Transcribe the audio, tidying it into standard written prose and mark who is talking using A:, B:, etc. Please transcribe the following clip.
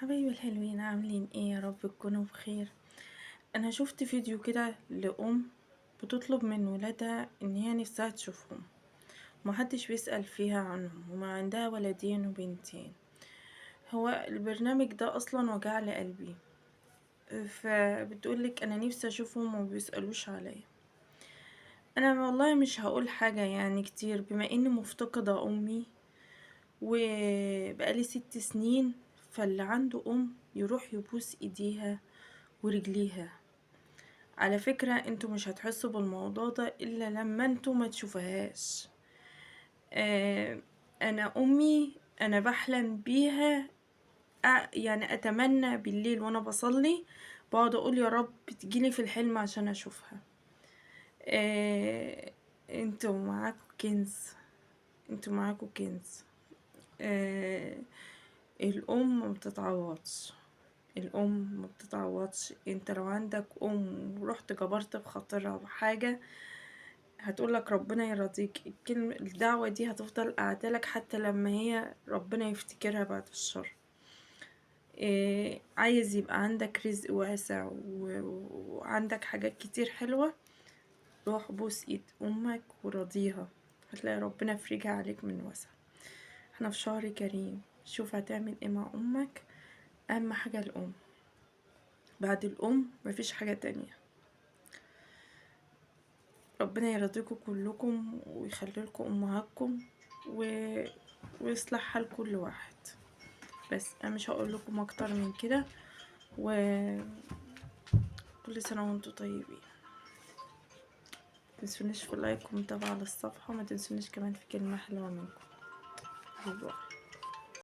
A: حبايبي الحلوين عاملين ايه؟ يا رب تكونوا بخير. انا شفت فيديو كده لأم بتطلب من ولادها ان هي نفسها تشوفهم، ومحدش بيسأل فيها عنهم، وما عندها ولدين وبنتين. هو البرنامج ده اصلا وجع لي قلبي. فبتقولك انا نفسي اشوفهم ومبيسألوش عليا. انا والله مش هقول حاجة يعني كتير، بما اني مفتقدة امي وبقالي 6 سنين. فاللي عنده يروح يبوس ايديها ورجليها. على فكرة انتوا مش هتحسوا بالموضوع ده الا لما انتوا ما تشوفوهاش. آه انا امي انا بحلم بيها. يعني اتمنى بالليل وانا بصلي بقعد اقول يا رب تجيلي في الحلم عشان اشوفها. آه انتوا معاكوا كنز، انتوا معاكوا كنز. آه الام ما بتتعوضش، الام ما بتتعوضش. انت لو عندك ورحت جبرت بخاطرها بحاجة هتقولك ربنا يرضيك، الدعوة دي هتفضل قاعدالك حتى لما هي ربنا يفتكرها بعد الشر. عايز يبقى عندك رزق واسع وعندك حاجات كتير حلوة، روح بوس ايد امك ورضيها، هتلاقي ربنا يفرجها عليك من واسع. احنا في شهر كريم، شوف هتعمل ايه مع امك. اهم حاجة الام، بعد الام مفيش حاجة تانية. ربنا يرضيكم كلكم ويخليلكم امهاتكم ويصلح حال كل واحد. بس انا مش هقول لكم اكتر من كده، وكل سنه وانتم طيبين. متنسونيش في اللايك ومتابعة للصفحه، وما تنسونيش كمان في كلمه حلوه منكم. باي باي.